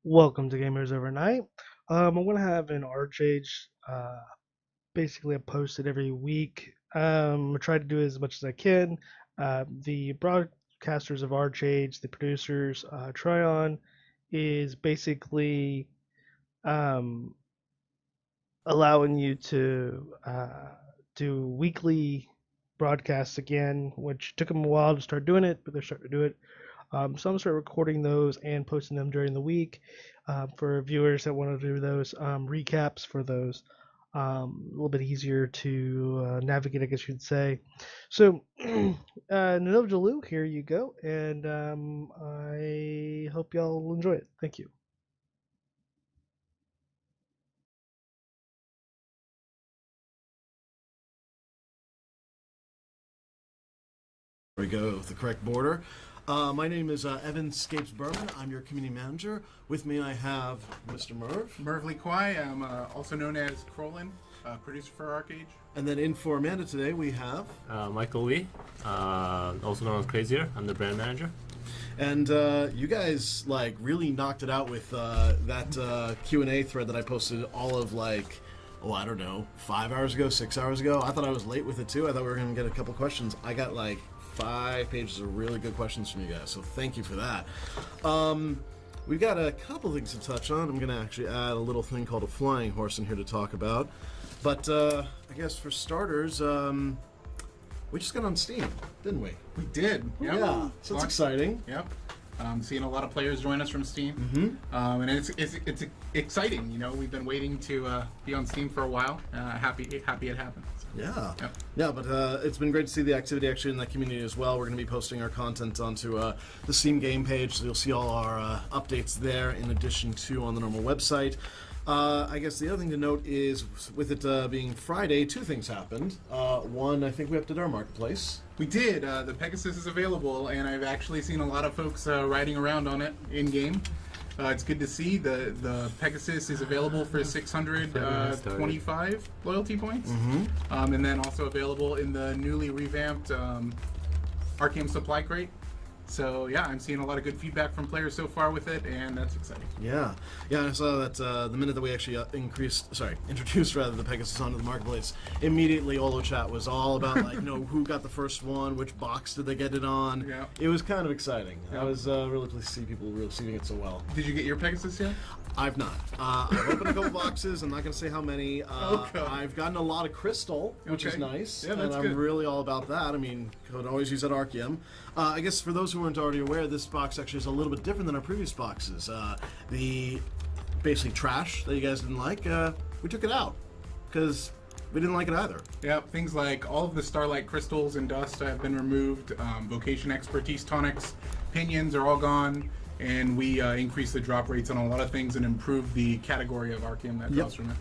Welcome to Gamers Overnight. I'm going to have an Archeage, basically a posted every week. I try to do as much as I can. The broadcasters of Archeage, the producers, Trion, is basically um, allowing you to do weekly broadcasts again, which took them a while to start doing it, but they're starting to do it. So I'm gonna start recording those and posting them during the week for viewers that want to do those recaps for those. A little bit easier to navigate, I guess you'd say. So, Nanojalu, here you go, and I hope y'all enjoy it. Thank you. There we go, the correct border. My name is Evan Scapes Berman. I'm your community manager. With me, I have Mr. Merv. Merv Lee Kwai. I'm also known as Crolin, producer for Archeage. And then in for Amanda today, we have. Michael Lee, also known as Crazier. I'm the brand manager. And you guys really knocked it out with that Q and A thread that I posted all of I don't know, 5 hours ago, 6 hours ago. I thought I was late with it too. I thought we were going to get a couple questions. I got 5 pages of really good questions from you guys, so thank you for that. We've got a couple things to touch on. I'm going to actually add a little thing called a flying horse in here to talk about. But I guess for starters, we just got on Steam, didn't we? We did. Yep. Yeah, so it's exciting. Yep. Seeing a lot of players join us from Steam. Mm-hmm. And it's exciting. You know, we've been waiting to be on Steam for a while. Happy it happened. Yeah. Yep. Yeah, but it's been great to see the activity actually in that community as well. We're going to be posting our content onto the Steam game page, so you'll see all our updates there in addition to on the normal website. I guess the other thing to note is, with it being Friday, two things happened. One, I think we updated our marketplace. We did. The Pegasus is available, and I've actually seen a lot of folks riding around on it in-game. It's good to see. The Pegasus is available for 625 loyalty points. Mm-hmm. And then also available in the newly revamped Archeum Supply Crate. So yeah, I'm seeing a lot of good feedback from players so far with it, and that's exciting. Yeah, I saw that the minute that we actually introduced rather the Pegasus onto the marketplace, immediately Olo Chat was all about who got the first one, which box did they get it on. Yeah. It was kind of exciting. Yeah. I was really pleased to see people receiving it so well. Did you get your Pegasus yet? I've not. I've opened a couple boxes. I'm not going to say how many. Okay. I've gotten a lot of crystal, which is Okay. nice. Yeah, that's and I'm good. really all about that. I mean, could always use that Archeum. I guess for those who weren't already aware, this box actually is a little bit different than our previous boxes. The basically trash that you guys didn't like, we took it out because we didn't like it either. Yeah, things like all of the Starlight crystals and dust have been removed. Vocation expertise tonics, pinions are all gone. And we increased the drop rates on a lot of things and improved the category of Archeum that drops from it.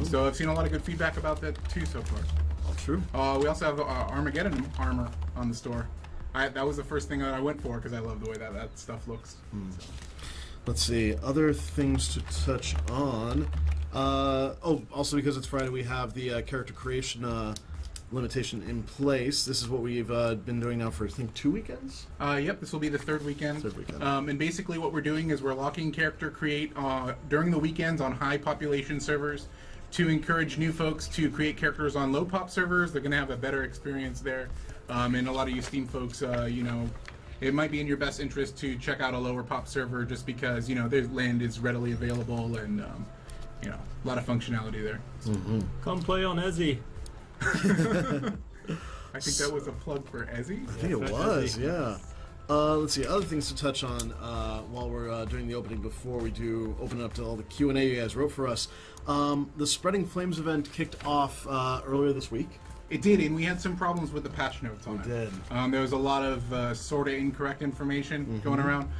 So I've seen a lot of good feedback about that too so far. All true. We also have Armageddon armor on the store. That was the first thing that I went for because I love the way that stuff looks. So. Let's see. Other things to touch on. Also because it's Friday, we have the character creation limitation in place. This is what we've been doing now for, I think, 2 weekends? Yep, this will be the third weekend. And basically what we're doing is we're locking character create during the weekends on high population servers to encourage new folks to create characters on low pop servers. They're going to have a better experience there. And a lot of you Steam folks, it might be in your best interest to check out a lower pop server just because, their land is readily available and, a lot of functionality there. Mm-hmm. Come play on Ezzy. I think that was a plug for Ezzy. I think it was, yeah. Let's see, other things to touch on while we're doing the opening before we do open it up to all the Q and A you guys wrote for us. The Spreading Flames event kicked off earlier this week. It did, and we had some problems with the patch notes on it. We did. There was a lot of sort of incorrect information going around.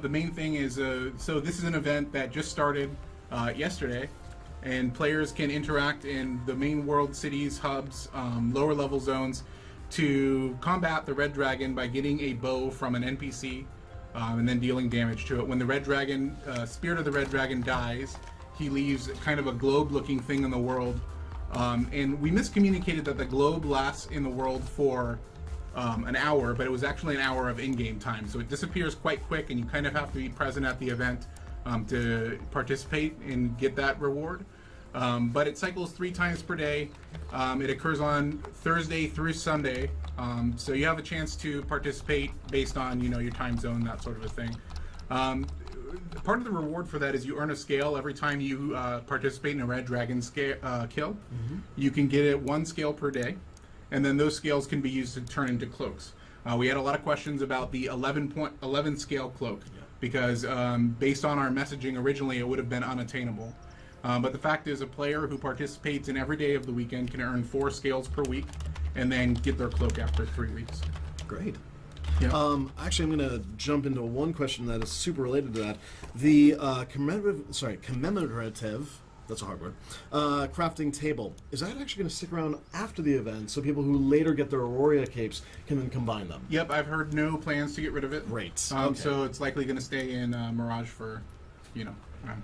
The main thing is, so this is an event that just started yesterday, and players can interact in the main world cities, hubs, lower level zones to combat the Red Dragon by getting a bow from an NPC and then dealing damage to it. When the Red Dragon, Spirit of the Red Dragon dies, he leaves kind of a globe-looking thing in the world. And we miscommunicated that the globe lasts in the world for an hour, but it was actually an hour of in-game time. So it disappears quite quick, and you kind of have to be present at the event to participate and get that reward. But it cycles 3 times per day. It occurs on Thursday through Sunday, so you have a chance to participate based on your time zone, that sort of a thing. Part of the reward for that is you earn a scale every time you participate in a red dragon kill. Mm-hmm. You can get it 1 scale per day, and then those scales can be used to turn into cloaks. We had a lot of questions about the 11 scale cloak, because based on our messaging originally, it would have been unattainable. But the fact is, a player who participates in every day of the weekend can earn 4 scales per week, and then get their cloak after 3 weeks. Great. Yeah. Actually, I'm going to jump into one question that is super related to that. The commemorative, that's a hard word, crafting table, is that actually going to stick around after the event so people who later get their Aurora capes can then combine them? Yep, I've heard no plans to get rid of it. Great. Okay. So it's likely going to stay in Mirage for,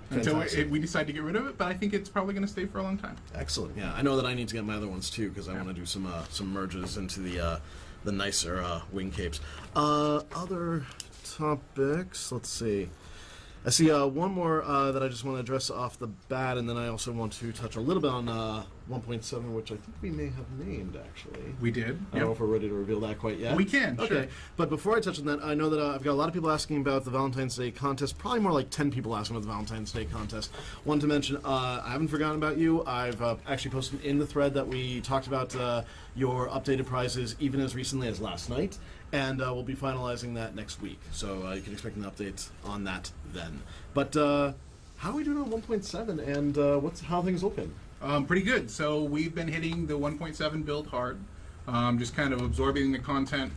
until we decide to get rid of it, but I think it's probably going to stay for a long time. Excellent. Yeah, I know that I need to get my other ones too, because I want to do some merges into the nicer wing capes. Other topics, let's see. I see one more that I just want to address off the bat, and then I also want to touch a little bit on 1.7, which I think we may have named, actually. We did. I don't know if we're ready to reveal that quite yet. We can, okay. Sure. But before I touch on that, I know that I've got a lot of people asking about the Valentine's Day contest, probably more like 10 people asking about the Valentine's Day contest. Wanted to mention, I haven't forgotten about you. I've actually posted in the thread that we talked about your updated prizes even as recently as last night. And we'll be finalizing that next week, so you can expect an update on that then. But how are we doing on 1.7, and how are things looking? Pretty good. So we've been hitting the 1.7 build hard, just kind of absorbing the content.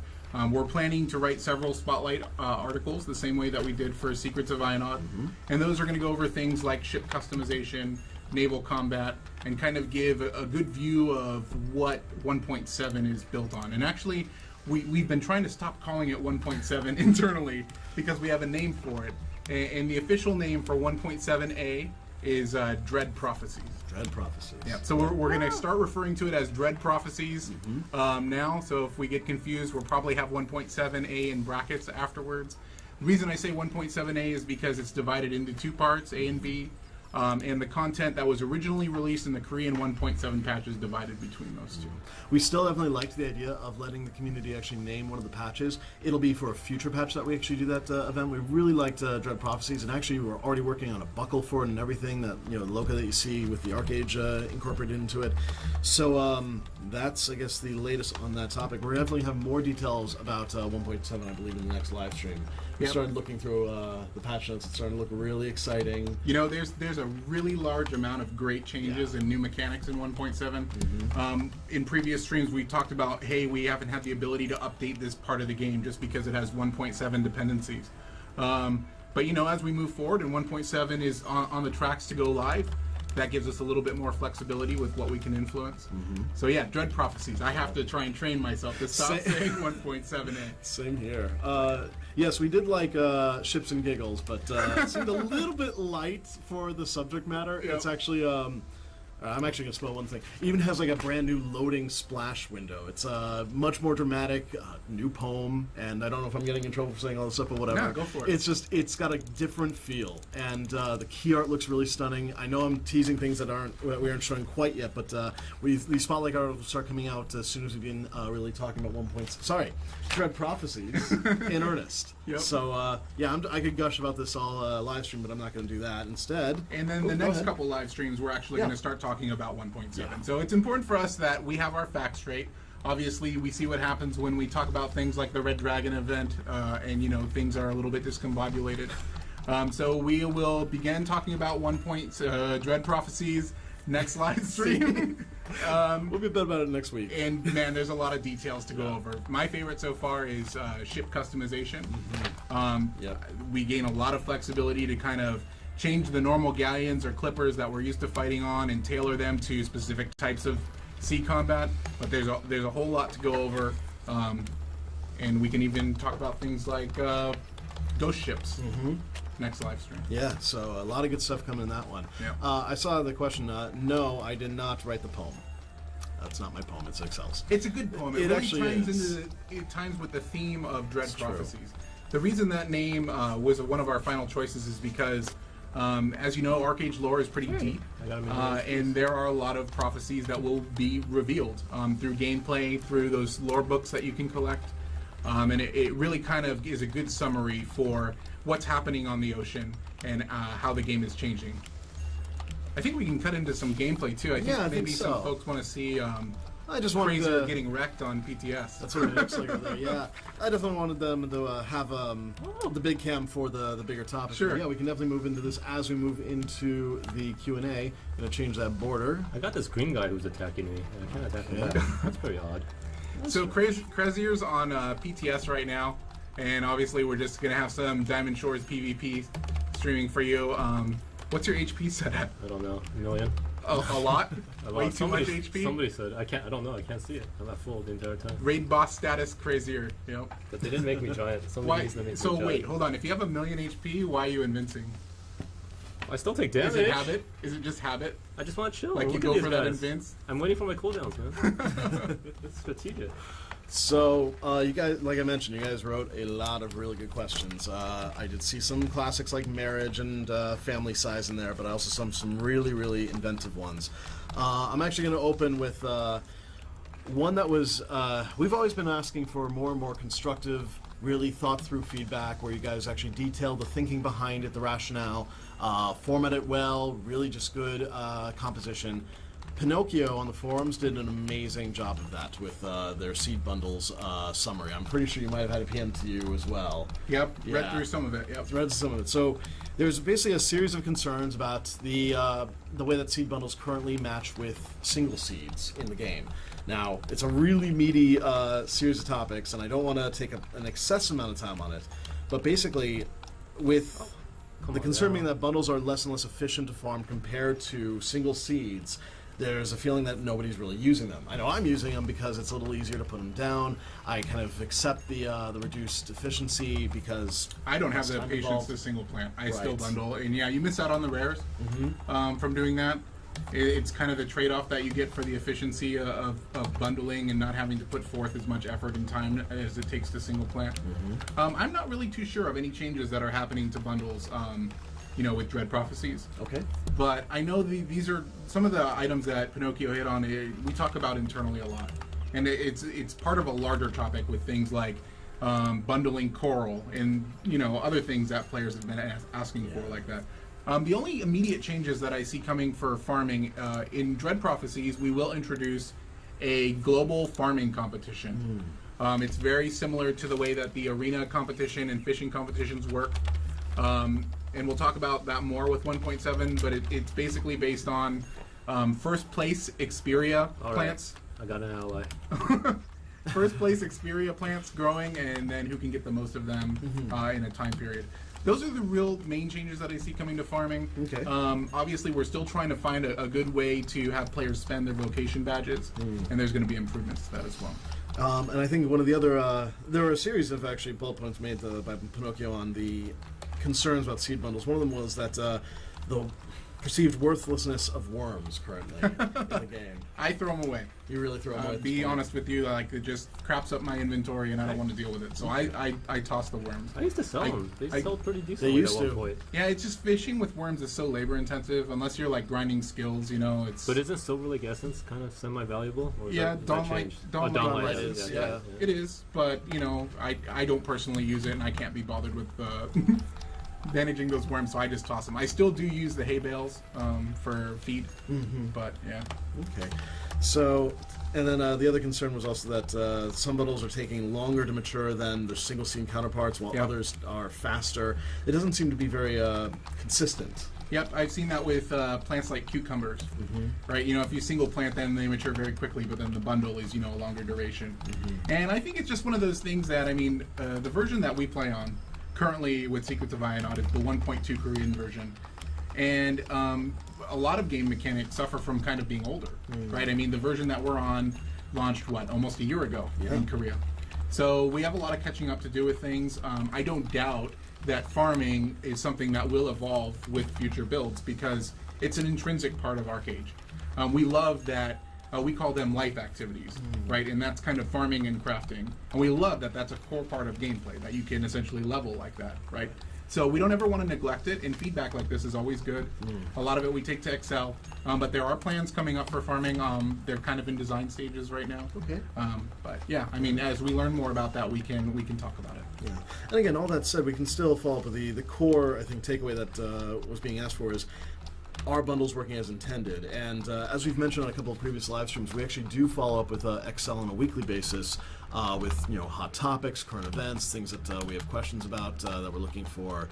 We're planning to write several spotlight articles the same way that we did for Secrets of Ionod, and those are going to go over things like ship customization, naval combat, and kind of give a good view of what 1.7 is built on. And actually, we've been trying to stop calling it 1.7 internally because we have a name for it. And the official name for 1.7A is Dread Prophecies. Dread Prophecies. Yeah, so we're going to start referring to it as Dread Prophecies now. So if we get confused, we'll probably have 1.7A in brackets afterwards. The reason I say 1.7A is because it's divided into 2 parts, A and B. And the content that was originally released in the Korean 1.7 patch is divided between those 2. We still definitely liked the idea of letting the community actually name one of the patches. It'll be for a future patch that we actually do that event. We really liked Dread Prophecies, and actually we're already working on a buckle for it and everything, that the logo that you see with the Archeage incorporated into it. So that's, I guess, the latest on that topic. We're definitely have more details about 1.7, I believe, in the next live stream. We started looking through the patch notes. It's starting to look really exciting. There's a really large amount of great changes and new mechanics in 1.7. In previous streams, we talked about, hey, we haven't had the ability to update this part of the game just because it has 1.7 dependencies. But as we move forward and 1.7 is on the tracks to go live, that gives us a little bit more flexibility with what we can influence. So yeah, Dread Prophecies. I have to try and train myself to stop saying 1.7A. Same here. Yes, we did like Ships and Giggles, but it seemed a little bit light for the subject matter. It's actually I'm actually going to spell one thing. It even has like a brand new loading splash window. It's much more dramatic, new poem, and I don't know if I'm getting in trouble for saying all this stuff, but whatever. No, go for it. It's got a different feel, and the key art looks really stunning. I know I'm teasing things that we aren't showing quite yet, but the spotlight art will start coming out as soon as we begin really talking about Dread Prophecies in earnest. Yep. So I could gush about this all live stream, but I'm not going to do that. Instead, and then the next couple live streams, we're actually going to start talking about 1.7. So it's important for us that we have our facts straight. Obviously, we see what happens when we talk about things like the Red Dragon event, and things are a little bit discombobulated. So we will begin talking about Dread Prophecies next live stream. We'll be better about it next week. And man, there's a lot of details to go over. My favorite so far is ship customization. We gain a lot of flexibility to kind of change the normal galleons or clippers that we're used to fighting on and tailor them to specific types of sea combat. But there's a whole lot to go over, and we can even talk about things like ghost ships. Next live stream. Yeah, so a lot of good stuff coming in that one. Yeah. I saw the question. No, I did not write the poem. That's not my poem. It's Excel's. It's a good poem. It really actually times with the theme of Dread It's Prophecies. true. The reason that name was one of our final choices is because As you know, Archeage lore is pretty deep, I got 1,000,000 XP. and there are a lot of prophecies that will be revealed through gameplay, through those lore books that you can collect. And it really kind of is a good summary for what's happening on the ocean and how the game is changing. I think we can cut into some gameplay too. I think I maybe think so. some folks want to see I just wanted Fraser to... getting wrecked on PTS. That's what it looks like over there, yeah. I definitely wanted them to have the big cam for the bigger topic. Sure. Yeah, we can definitely move into this as we move into the Q&A. Gonna change that border. I got this green guy who's attacking me, and I can't attack him Yeah. back. That's very odd. So Crazier's on PTS right now, and obviously we're just gonna have some Diamond Shores PvP streaming for you. What's your HP set at? I don't know. A million? A lot? A Way lot. too much Somebody- HP? Somebody said, I don't know, I can't see it. I'm at full the entire time. Raid boss status Crazier, you know? But they didn't make me giant. Somebody Why? needs to make So me wait, giant. hold on. If you have 1,000,000 HP, why are you invincing? I still take damage. Is it habit? Is it just habit? I just want to chill. Like you Look go at these for that guys. invince? I'm waiting for my cooldowns, man. It's strategic. So, you guys, like I mentioned, you guys wrote a lot of really good questions. I did see some classics like marriage and family size in there, but I also saw some really, really inventive ones. I'm actually going to open with one that was, we've always been asking for more and more constructive, really thought through feedback where you guys actually detail the thinking behind it, the rationale, format it well, really just good composition. Pinocchio on the forums did an amazing job of that with their seed bundles summary. I'm pretty sure you might have had a PM to you as well. Yep, read Yeah. through some of it. Yep. Read some of it. So there's basically a series of concerns about the way that seed bundles currently match with single seeds in the game. Now, it's a really meaty series of topics, and I don't want to take an excessive amount of time on it. But basically, with Come the on concern now. being that bundles are less and less efficient to farm compared to single seeds, there's a feeling that nobody's really using them. I know I'm using them because it's a little easier to put them down. I kind of accept the reduced efficiency because I don't have it's the time patience involved. to single plant. I still Right. bundle, and yeah, you miss out on the rares from doing that. It's kind of the trade-off that you get for the efficiency of bundling and not having to put forth as much effort and time as it takes to single plant. I'm not really too sure of any changes that are happening to bundles, with Dread Prophecies. Okay. But I know these are some of the items that Pinocchio hit on. We talk about internally a lot, and it's part of a larger topic with things like bundling coral and other things that players have been asking for like that. The only immediate changes that I see coming for farming in Dread Prophecies, we will introduce a global farming competition. It's very similar to the way that the arena competition and fishing competitions work. And we'll talk about that more with 1.7, but it's basically based on first place Xperia All right. plants. I got an ally. First place Xperia plants growing, and then who can get the most of them in a time period. Those are the real main changes that I see coming to farming. Okay. Obviously, we're still trying to find a good way to have players spend their vocation badges, and there's going to be improvements to that as well. And I think one of the other, there were a series of actually bullet points made by Pinocchio on the concerns about seed bundles. One of them was that the perceived worthlessness of worms currently in the game. I throw them away. You really throw them away. at this Be point. honest with you, like it just craps up my inventory, and I don't want to deal with it. So I toss the worms. I used to sell I- them. They I- sold pretty They decently used at one to. point. Yeah, it's just fishing with worms is so labor intensive. Unless you're like grinding skills, it's. But isn't Silver Lake Essence kind of semi-valuable? Or is Yeah, that Dawnlight. changed? Dawnlight, Dawnlight is. is, Yeah, it is. But I don't personally use it, and I can't be bothered with managing those worms, so I just toss them. I still do use the hay bales for feed, but yeah. Okay. So, and then the other concern was also that some bundles are taking longer to mature than their single seed counterparts, while Yeah. others are faster. It doesn't seem to be very consistent. Yep, I've seen that with plants like cucumbers, right? If you single plant them, they mature very quickly, but then the bundle is, a longer duration. And I think it's just one of those things that, the version that we play on currently with Secrets of Ionod is the 1.2 Korean version. And a lot of game mechanics suffer from kind of being older, right? The version that we're on launched, almost a year ago in Korea. So we have a lot of catching up to do with things. I don't doubt that farming is something that will evolve with future builds because it's an intrinsic part of Archeage. We love that we call them life activities, right? And that's kind of farming and crafting. And we love that that's a core part of gameplay, that you can essentially level like that, right? So we don't ever want to neglect it, and feedback like this is always good. A lot of it we take to Excel, but there are plans coming up for farming. They're kind of in design stages right now. Okay. But yeah, I mean, as we learn more about that, we can talk about it. Yeah. And again, all that said, we can still follow up with the core, I think, takeaway that was being asked for is, are bundles working as intended? And as we've mentioned on a couple of previous live streams, we actually do follow up with Excel on a weekly basis with hot topics, current events, things that we have questions about that we're looking for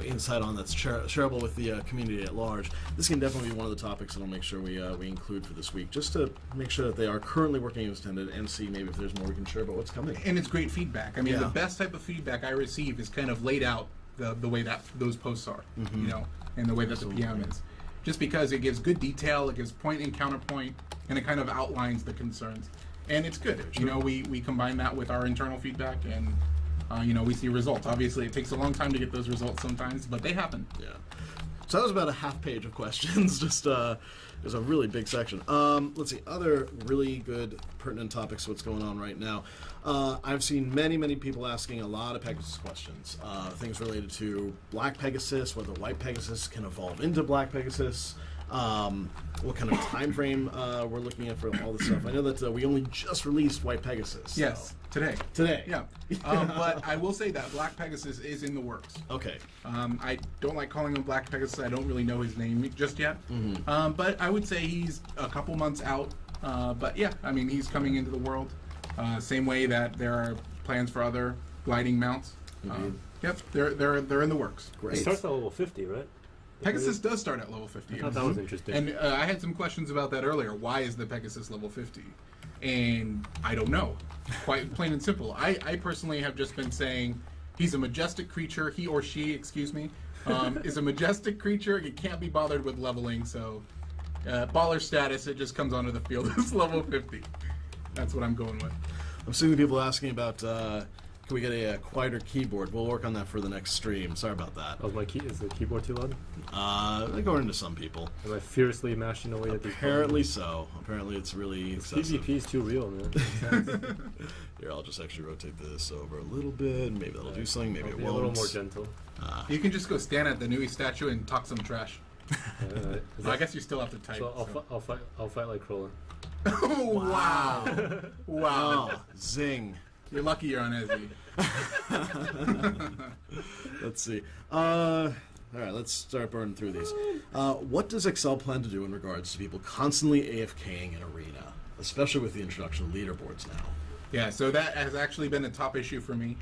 insight on that's shareable with the community at large. This can definitely be one of the topics that I'll make sure we include for this week, just to make sure that they are currently working as intended and see maybe if there's more we can share about what's coming. And it's great feedback. I mean, Yeah. the best type of feedback I receive is kind of laid out the way that those posts are, and the way that the PM is. Just because it gives good detail, it gives point and counterpoint, and it kind of outlines the concerns. And it's good. We combine that with our internal feedback, and we see results. Obviously, it takes a long time to get those results sometimes, but they happen. Yeah. So that was about a half page of questions. Just there's a really big section. Let's see, other really good pertinent topics. What's going on right now? I've seen many people asking a lot of Pegasus questions. Things related to Black Pegasus, whether White Pegasus can evolve into Black Pegasus. What kind of time frame we're looking at for all this stuff. I know that we only just released White Pegasus. Yes, today. Today. Yeah. But I will say that Black Pegasus is in the works. Okay. I don't like calling him Black Pegasus. I don't really know his name just yet. But I would say he's a couple months out. But yeah, I mean, he's coming into the world. Same way that there are plans for other gliding mounts. Yep, they're in the works. Great. It starts at level 50, right? Pegasus does start at level 50. I thought that was interesting. And I had some questions about that earlier. Why is the Pegasus level 50? And I don't know. Quite plain and simple. I personally have just been saying he's a majestic creature. He or she, excuse me, is a majestic creature. It can't be bothered with leveling. So baller status, it just comes onto the field as level 50. That's what I'm going with. I'm seeing people asking about can we get a quieter keyboard? We'll work on that for the next stream. Sorry about that. Oh, is the keyboard too loud? According to some people. Am I furiously mashing away at these Apparently so. Apparently it's really excessive. PvP is too real, man. Here, I'll just actually rotate this over a little bit. Maybe that'll do something. Maybe it Be won't. a little more gentle. You can just go stand at the Nui statue and talk some trash. Is I guess you still have to type. So I'll fight like Krillin. Oh, wow. Wow. Oh, zing. You're lucky you're on Ezzy. Let's see. All right, let's start burning through these. What does Excel plan to do in regards to people constantly AFKing in Arena, especially with the introduction of leaderboards now? Yeah, so that has actually been a top issue for me.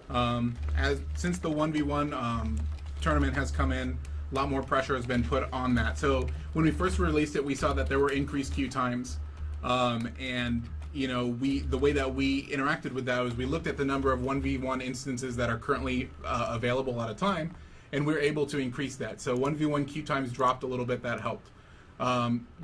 Since the 1v1 tournament has come in, a lot more pressure has been put on that. So when we first released it, we saw that there were increased queue times, and the way that we interacted with that was we looked at the number of 1v1 instances that are currently available at a time, and we were able to increase that. So 1v1 queue times dropped a little bit. That helped.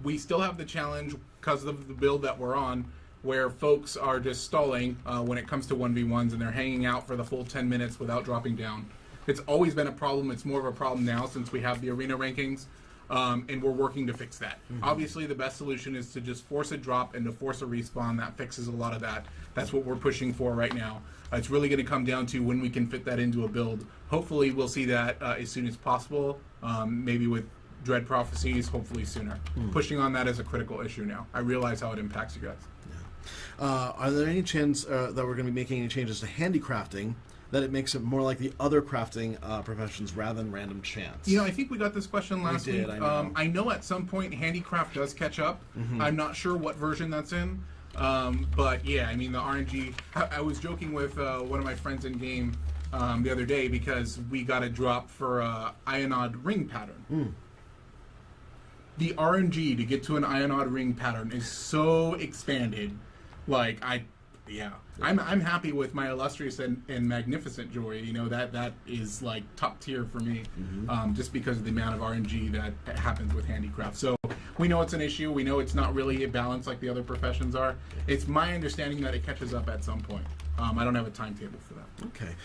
We still have the challenge because of the build that we're on, where folks are just stalling when it comes to 1v1s, and they're hanging out for the full 10 minutes without dropping down. It's always been a problem. It's more of a problem now since we have the arena rankings, and we're working to fix that. Obviously, the best solution is to just force a drop and to force a respawn. That fixes a lot of that. That's what we're pushing for right now. It's really going to come down to when we can fit that into a build. Hopefully, we'll see that as soon as possible, maybe with Dread Prophecies, hopefully sooner. Pushing on that is a critical issue now. I realize how it impacts you guys. Are there any chance that we're going to be making any changes to handicrafting that it makes it more like the other crafting professions rather than random chance? I think we got this question last week. I know. At some point handicraft does catch up. I'm not sure what version that's in. But yeah, I mean the RNG. I was joking with one of my friends in game the other day because we got a drop for Ionod ring pattern. The RNG to get to an Ionod ring pattern is so expanded. I'm happy with my illustrious and magnificent joy. That is like top tier for me, just because of the amount of RNG that happens with handicraft. So we know it's an issue. We know it's not really a balance like the other professions are. It's my understanding that it catches up at some point. I don't have a timetable for that. Okay.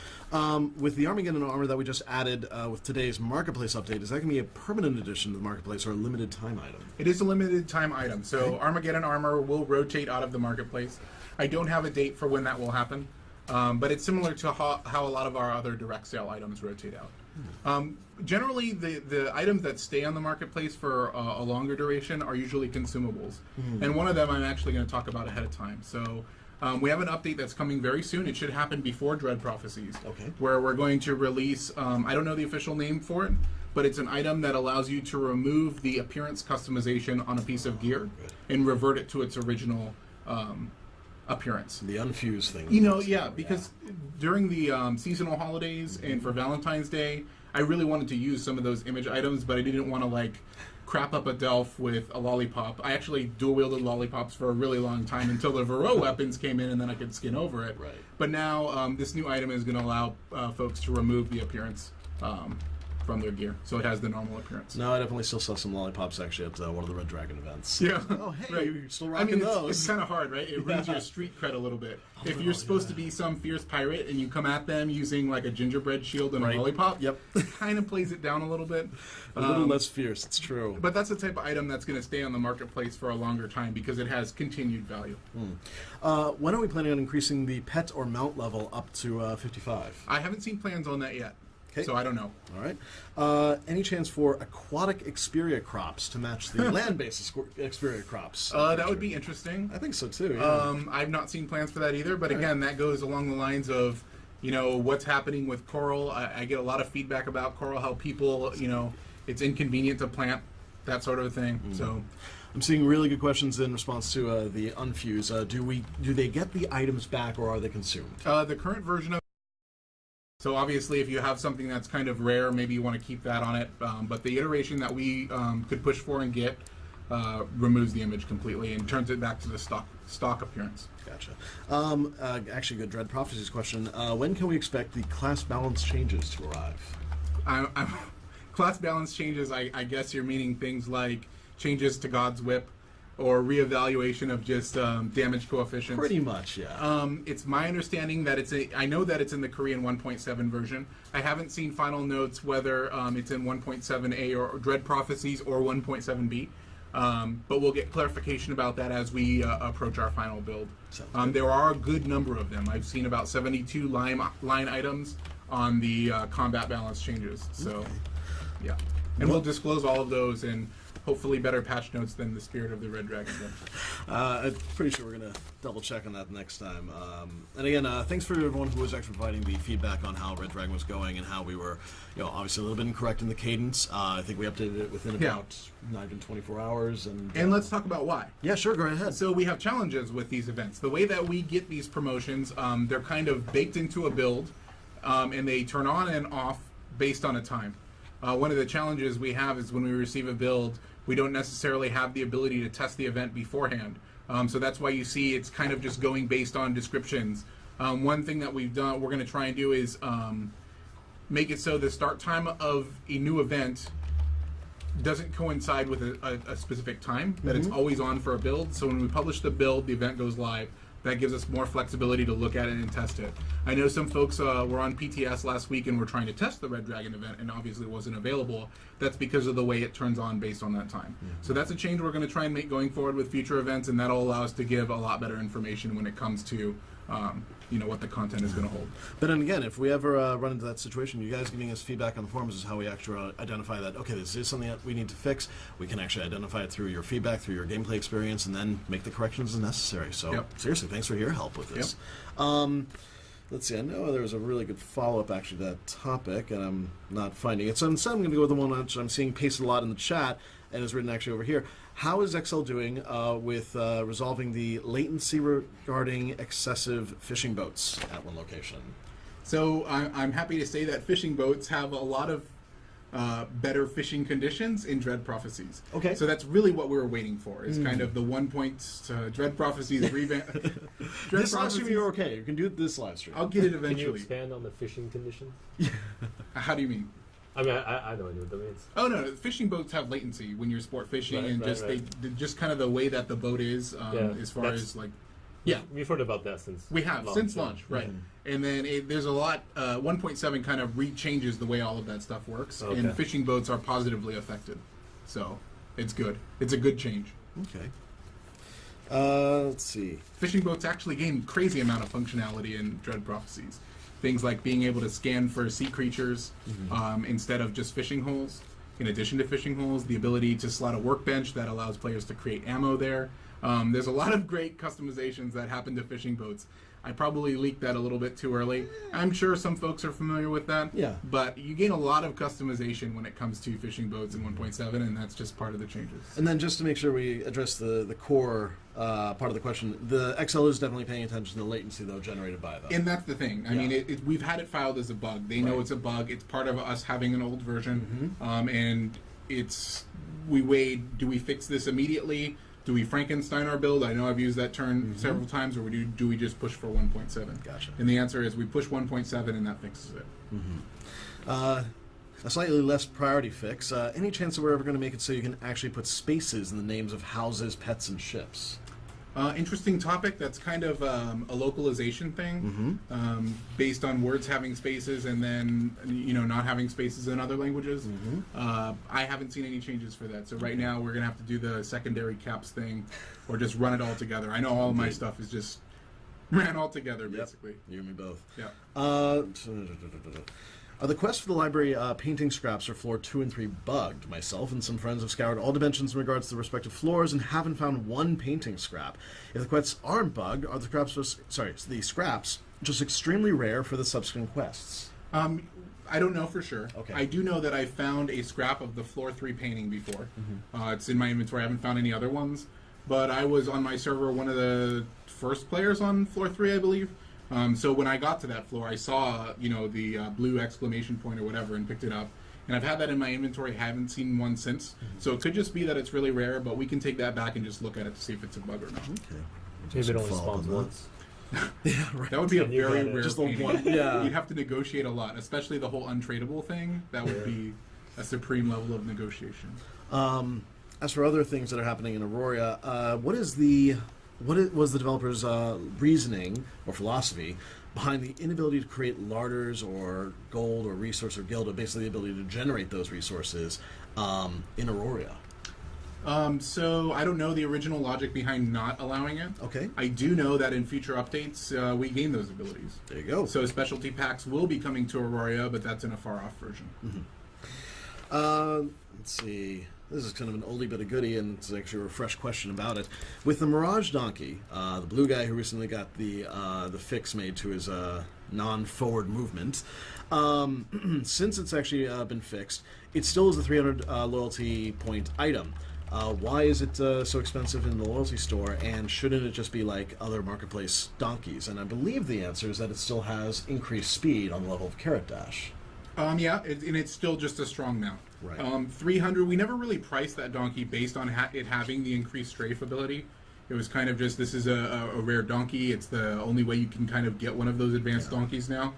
With the Armageddon armor that we just added with today's marketplace update, is that going to be a permanent addition to the marketplace or a limited time item? It is a limited time item. So Armageddon armor will rotate out of the marketplace. I don't have a date for when that will happen, but it's similar to how a lot of our other direct sale items rotate out. Generally, the items that stay on the marketplace for a longer duration are usually consumables. And one of them I'm actually going to talk about ahead of time. So we have an update that's coming very soon. It should happen before Dread Prophecies, where we're going to release, I don't know the official name for it, but it's an item that allows you to remove the appearance customization on a piece of gear and revert it to its original appearance. The unfused thing. Because during the seasonal holidays and for Valentine's Day, I really wanted to use some of those image items, but I didn't want to crap up a Delph with a lollipop. I actually dual wielded lollipops for a really long time until the Varroa weapons came in, and then I could skin over it. Right. But now this new item is going to allow folks to remove the appearance from their gear, so it has the normal appearance. No, I definitely still saw some lollipops actually at one of the Red Dragon events. Yeah. Oh, hey, Right. you're still rocking those. It's kind of hard, right? It ruins your street cred a little bit. If you're supposed to be some fierce pirate and you come at them using a gingerbread shield and a lollipop, Yep. it kind of plays it down a little bit. A little less fierce, it's true. But that's the type of item that's going to stay on the marketplace for a longer time because it has continued value. When are we planning on increasing the pet or mount level up to 55? I haven't seen plans on that yet, so I don't know. All right. Any chance for aquatic Xperia crops to match the land-based Xperia crops? That would be interesting. I think so too. Yeah. I've not seen plans for that either, but again, that goes along the lines of, what's happening with coral. I get a lot of feedback about coral, how people, it's inconvenient to plant, that sort of thing. So, I'm seeing really good questions in response to the unfuse. Do they get the items back or are they consumed? The current version of so obviously, if you have something that's kind of rare, maybe you want to keep that on it. But the iteration that we could push for and get removes the image completely and turns it back to the stock appearance. Gotcha. Actually, good Dread Prophecies question. When can we expect the class balance changes to arrive? Class balance changes, I guess you're meaning things like changes to God's Whip or reevaluation of just damage coefficients. Pretty much, yeah. It's my understanding that I know that it's in the Korean 1.7 version. I haven't seen final notes whether it's in 1.7a or Dread Prophecies or 1.7b. But we'll get clarification about that as we approach our final build. There are a good number of them. I've seen about 72 line items on the combat balance changes. So, yeah. And we'll disclose all of those and hopefully better patch notes than the Spirit of the Red Dragon did. I'm pretty sure we're going to double check on that next time. And again, thanks for everyone who was actually providing the feedback on how Red Dragon was going and how we were, obviously a little bit incorrect in the cadence. I think we updated it within about not even 24 hours. And let's talk about why. Yeah, sure, go ahead. So we have challenges with these events. The way that we get these promotions, they're kind of baked into a build, and they turn on and off based on a time. One of the challenges we have is when we receive a build, we don't necessarily have the ability to test the event beforehand. So that's why you see it's kind of just going based on descriptions. One thing that we're going to try and do is make it so the start time of a new event doesn't coincide with a specific time, that it's always on for a build. So when we publish the build, the event goes live. That gives us more flexibility to look at it and test it. I know some folks were on PTS last week and were trying to test the Red Dragon event and obviously wasn't available. That's because of the way it turns on based on that time. So that's a change we're going to try and make going forward with future events, and that'll allow us to give a lot better information when it comes to what the content is going to hold. But then again, if we ever run into that situation, you guys giving us feedback on the forums is how we actually identify that, okay, this is something that we need to fix. We can actually identify it through your feedback, through your gameplay experience, and then make the corrections as necessary. So seriously, thanks for your help with this. Let's see, I know there was a really good follow-up actually to that topic, and I'm not finding it. So instead I'm going to go with the one that I'm seeing pasted a lot in the chat, and is written actually over here. How is XL doing with resolving the latency regarding excessive fishing boats at one location? So I'm happy to say that fishing boats have a lot of better fishing conditions in Dread Prophecies. Okay. So that's really what we were waiting for, is kind of the 1 point Dread Prophecies revamp. This live stream, you're okay. You can do this live stream. I'll get it Can you eventually. expand on the fishing conditions? How do you mean? I mean, I don't know what that means. Oh no, fishing boats have latency when you're sport fishing, and they just kind of the way that the boat is, as far as like. Yeah, we've heard about that since launch, right? And then there's a lot. 1.7 kind of changes the way all of that stuff works, and fishing boats are positively affected. So it's good. It's a good change. Okay. Let's see. Fishing boats actually gain crazy amount of functionality in Dread Prophecies. Things like being able to scan for sea creatures instead of just fishing holes. In addition to fishing holes, the ability to slot a workbench that allows players to create ammo there. There's a lot of great customizations that happen to fishing boats. I probably leaked that a little bit too early. I'm sure some folks are familiar with that. Yeah. But you gain a lot of customization when it comes to fishing boats in 1.7, and that's just part of the changes. And then just to make sure we address the core part of the question, the XL is definitely paying attention to the latency, though, generated by them. And that's the thing. I mean, we've had it filed as a bug. They know it's a bug. It's part of us having an old version. And we weighed, do we fix this immediately? Do we Frankenstein our build? I know I've used that term several times, or do we just push for 1.7? Gotcha. And the answer is we push 1.7, and that fixes it. A slightly less priority fix. Any chance that we're ever going to make it so you can actually put spaces in the names of houses, pets, and ships? Interesting topic. That's kind of a localization thing, based on words having spaces and then not having spaces in other languages. I haven't seen any changes for that. So right now we're gonna have to do the secondary caps thing, or just run it all together. I know all of my stuff is just ran all together basically. You and me both. Yeah. Are the quests for the library painting scraps for floor 2 and 3 bugged? Myself and some friends have scoured all dimensions in regards to the respective floors and haven't found one painting scrap. If the quests aren't bugged, are the scraps just extremely rare for the subsequent quests? I don't know for sure. Okay. I do know that I found a scrap of the floor 3 painting before. It's in my inventory. I haven't found any other ones. But I was on my server one of the first players on floor 3, I believe. So when I got to that floor, I saw, the blue exclamation point or whatever and picked it up. And I've had that in my inventory, haven't seen one since. So it could just be that it's really rare, but we can take that back and just look at it to see if it's a bug or not. Okay. Maybe it only spawns once. Yeah, right. That would be a very got it. rare Just the painting. one, yeah. You'd have to negotiate a lot, especially the whole untradeable thing. That would be a supreme level of negotiation. As for other things that are happening in Aurora, what was the developers' reasoning or philosophy behind the inability to create larders or gold or resource or guild, or basically the ability to generate those resources in Aurora? So I don't know the original logic behind not allowing it. Okay. I do know that in future updates we gain those abilities. There you go. So specialty packs will be coming to Aurora, but that's in a far off version. Let's see. This is kind of an oldie but a goodie, and it's actually a fresh question about it. With the Mirage Donkey, the blue guy who recently got the fix made to his non-forward movement, since it's actually been fixed, it still is a 300 loyalty point item. Why is it so expensive in the loyalty store, and shouldn't it just be like other marketplace donkeys? And I believe the answer is that it still has increased speed on the level of Carrot Dash. And it's still just a strong mount. Right. 300, we never really priced that donkey based on it having the increased strafe ability. It was kind of just, this is a rare donkey. It's the only way you can kind of get one of those advanced donkeys now.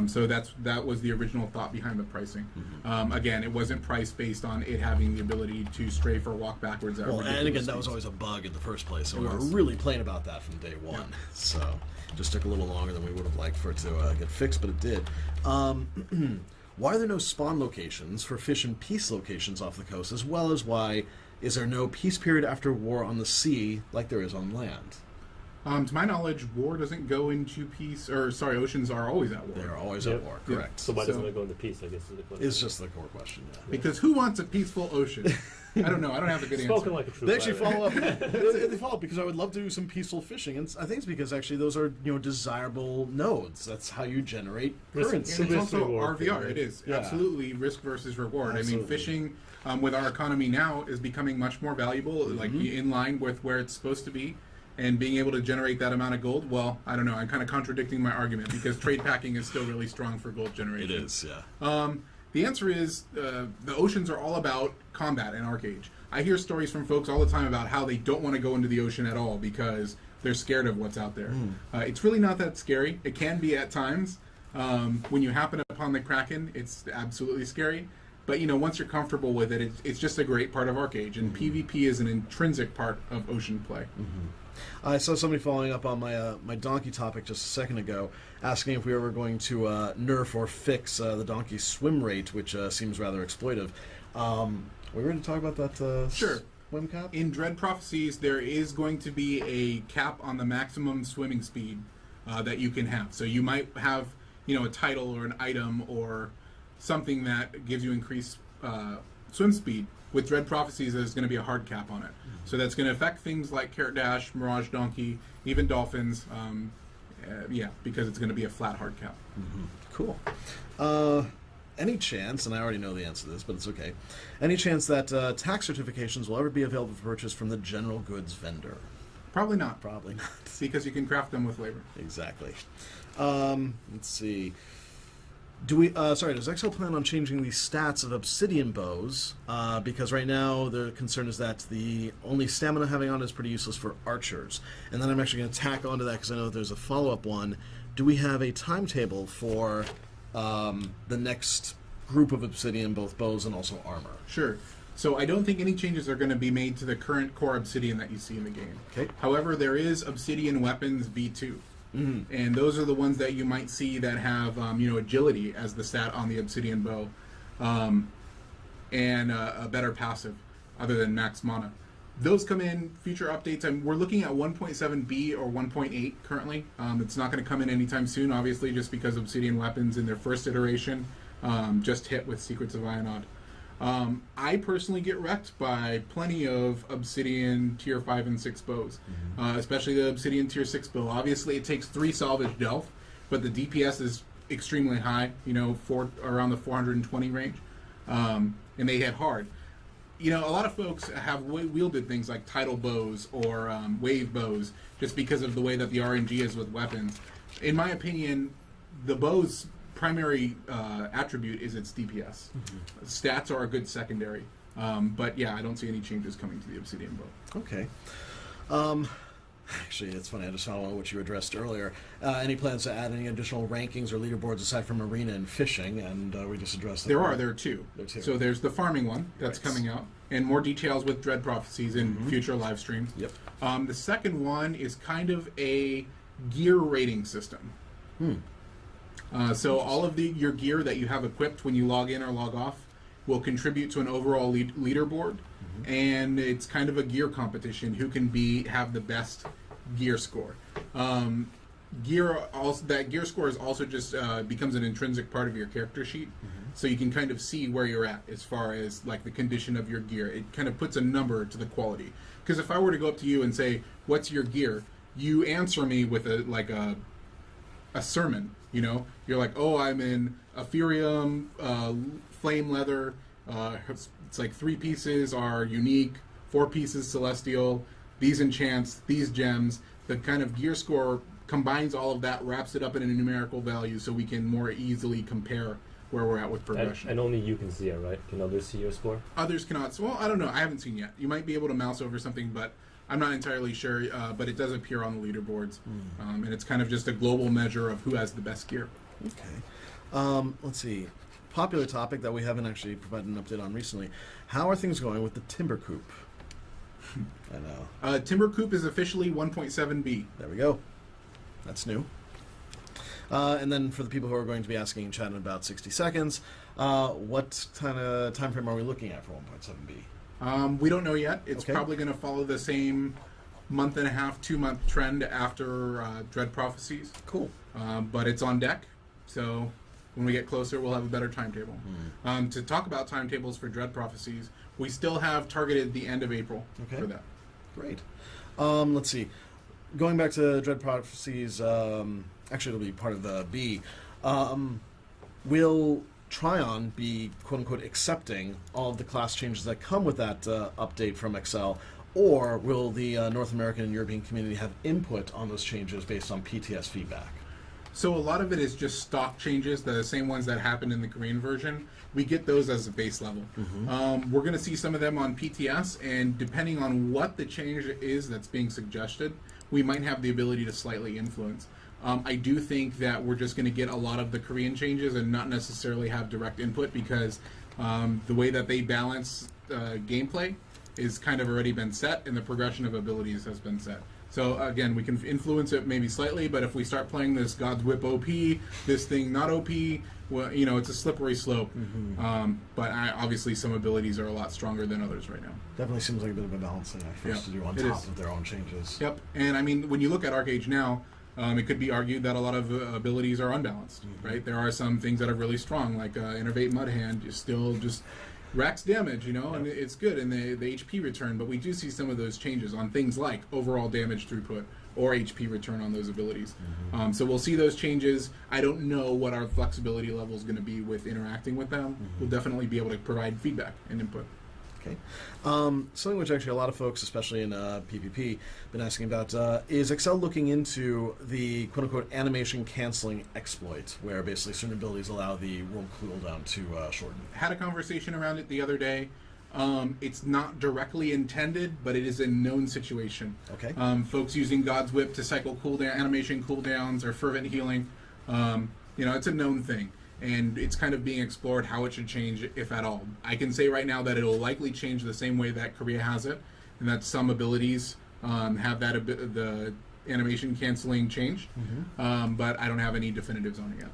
So that was the original thought behind the pricing. Again, it wasn't priced based on it having the ability to strafe or walk backwards. At Well, and again, ridiculous that was speeds. always a bug in the first place, so It we were was. really playing about that from day one. Yeah. So it just took a little longer than we would have liked for it to get fixed, but it did. Why are there no spawn locations for fish and peace locations off the coast, as well as why is there no peace period after war on the sea like there is on land? To my knowledge, war doesn't go into peace, oceans are always at war. They are always Yep. at war, Yeah. correct. So why So- doesn't it go into peace, I guess is the question. It's just the core question, yeah. Because who wants a peaceful ocean? I don't know. I don't have a good answer. Spoken like a true They actually pirate. follow up. They follow up because I would love to do some peaceful fishing, and I think it's because actually those are desirable nodes. That's how you generate Risk- currency. And it's risk also reward RVR. thing, It is Yeah. absolutely risk versus reward. Absolutely. I mean, fishing with our economy now is becoming much more valuable, like in line with where it's supposed to be. And being able to generate that amount of gold, well, I don't know. I'm kind of contradicting my argument because trade packing is still really strong for gold generation. It is, yeah. The answer is the oceans are all about combat in Archeage. I hear stories from folks all the time about how they don't want to go into the ocean at all because they're scared of what's out there. It's really not that scary. It can be at times. When you happen upon the Kraken, it's absolutely scary. But once you're comfortable with it, it's just a great part of Archeage, and PvP is an intrinsic part of ocean play. I saw somebody following up on my my donkey topic just a second ago, asking if we were going to nerf or fix the donkey swim rate, which seems rather exploitive. We're going to talk about that Sure. swim cap? In Dread Prophecies, there is going to be a cap on the maximum swimming speed that you can have. So you might have, a title or an item or something that gives you increased swim speed. With Dread Prophecies, there's going to be a hard cap on it. So that's going to affect things like Carrot Dash, Mirage Donkey, even Dolphins. Because it's going to be a flat hard cap. Cool. Any chance, and I already know the answer to this, but it's okay. Any chance that tax certifications will ever be available for purchase from the general goods vendor? Probably not. Probably not. Because you can craft them with labor. Exactly. Let's see. Does XL plan on changing the stats of obsidian bows? Because right now the concern is that the only stamina having on it is pretty useless for archers. And then I'm actually going to tack onto that because I know that there's a follow-up one. Do we have a timetable for the next group of obsidian, both bows and also armor? Sure. So I don't think any changes are going to be made to the current core obsidian that you see in the game. Okay. However, there is obsidian weapons V2. And those are the ones that you might see that have, agility as the stat on the obsidian bow, and a better passive other than max mana. Those come in future updates. We're looking at 1.7b or 1.8 currently. It's not going to come in anytime soon, obviously, just because obsidian weapons in their first iteration just hit with Secrets of Ionod. I personally get wrecked by plenty of Obsidian Tier 5 and 6 bows, especially the Obsidian Tier 6 bow. Obviously, it takes 3 salvage delve, but the DPS is extremely high, around the 420 range, and they hit hard. A lot of folks have wielded things like tidal bows or wave bows just because of the way that the RNG is with weapons. In my opinion, the bow's primary attribute is its DPS. Stats are a good secondary. But yeah, I don't see any changes coming to the Obsidian bow. Okay. Actually, it's funny. I just saw what you addressed earlier. Any plans to add any additional rankings or leaderboards aside from arena and fishing? And we just addressed that. There are two. There are two. So there's the farming one that's coming out, and more details with Dread Prophecies in future live streams. Yep. The second one is kind of a gear rating system. So all of your gear that you have equipped when you log in or log off will contribute to an overall leaderboard, and it's kind of a gear competition. Who can have the best gear score? That gear score is also just becomes an intrinsic part of your character sheet, so you can kind of see where you're at as far as like the condition of your gear. It kind of puts a number to the quality. Because if I were to go up to you and say, "What's your gear?" you answer me with a sermon. You're like, "Oh, I'm in Ethereum, flame leather. It's like 3 pieces are unique, 4 pieces celestial. These enchants, these gems." The kind of gear score combines all of that, wraps it up in a numerical value, so we can more easily compare where we're at with progression. And only you can see it, right? Can others see your score? Others cannot. Well, I don't know. I haven't seen yet. You might be able to mouse over something, but I'm not entirely sure, but it does appear on the leaderboards, and it's kind of just a global measure of who has the best gear. Okay. Let's see. Popular topic that we haven't actually provided an update on recently. How are things going with the Timber Coop? I know. Timber Coop is officially 1.7b. There we go. That's new. And then for the people who are going to be asking in chat in about 60 seconds, what kind of time frame are we looking at for 1.7b? We don't know yet. It's Okay. probably going to follow the same month and a half, 2-month trend after Dread Prophecies. Cool. But it's on deck, so when we get closer, we'll have a better timetable. To talk about timetables for Dread Prophecies, we still have targeted the end of April for that. Great. Let's see. Going back to Dread Prophecies, actually it'll be part of the B. Will Trion be quote-unquote accepting all of the class changes that come with that update from Excel, or will the North American and European community have input on those changes based on PTS feedback? So a lot of it is just stock changes, the same ones that happened in the Korean version. We get those as a base level. We're going to see some of them on PTS, and depending on what the change is that's being suggested, we might have the ability to slightly influence. I do think that we're just going to get a lot of the Korean changes and not necessarily have direct input, because the way that they balance gameplay is kind of already been set, and the progression of abilities has been set. So again, we can influence it maybe slightly, but if we start playing this God's Whip OP, this thing not OP, well, it's a slippery slope. But obviously some abilities are a lot stronger than others right now. Definitely seems like a bit of a balancing act for us to do on top of their own changes. Yep, and I mean, when you look at Archeage now, It could be argued that a lot of abilities are unbalanced, right? There are some things that are really strong, like Innervate Mudhand is still just racks damage, and it's good, and the HP return, but we do see some of those changes on things like overall damage throughput or HP return on those abilities. So we'll see those changes. I don't know what our flexibility level is going to be with interacting with them. We'll definitely be able to provide feedback and input. Okay. Something which actually a lot of folks, especially in PvP, been asking about is Excel looking into the quote-unquote animation canceling exploit, where basically certain abilities allow the world cooldown to shorten. Had a conversation around it the other day. It's not directly intended, but it is a known situation. Okay. Folks using God's Whip to cycle cooldown, animation cooldowns or fervent healing. It's a known thing. And it's kind of being explored how it should change, if at all. I can say right now that it'll likely change the same way that Korea has it, and that some abilities have that the animation canceling change, but I don't have any definitives on it yet.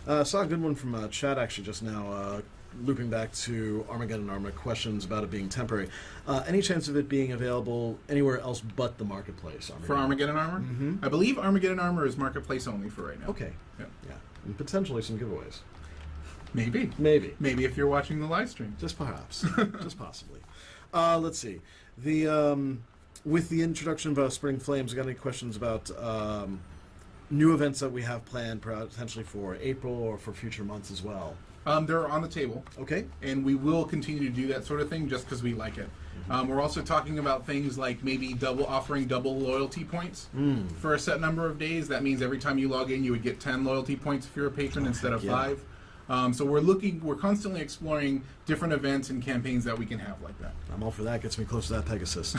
Okay. Saw a good one from Chad actually just now, looping back to Armageddon Armor, questions about it being temporary. Any chance of it being available anywhere else but the marketplace? For Armageddon Armor? I believe Armageddon Armor is marketplace only for right now. Okay. Yeah. And potentially some giveaways. Maybe if you're watching the live stream. Just perhaps. Just possibly. Let's see. The with the introduction of Spring Flames, I got any questions about new events that we have planned potentially for April or for future months as well? They're on the table. Okay. And we will continue to do that sort of thing just because we like it. We're also talking about things like maybe offering double loyalty points for a set number of days. That means every time you log in, you would get 10 loyalty points if you're a patron instead of 5. So we're constantly exploring different events and campaigns that we can have like that. I'm all for that. Gets me close to that Pegasus.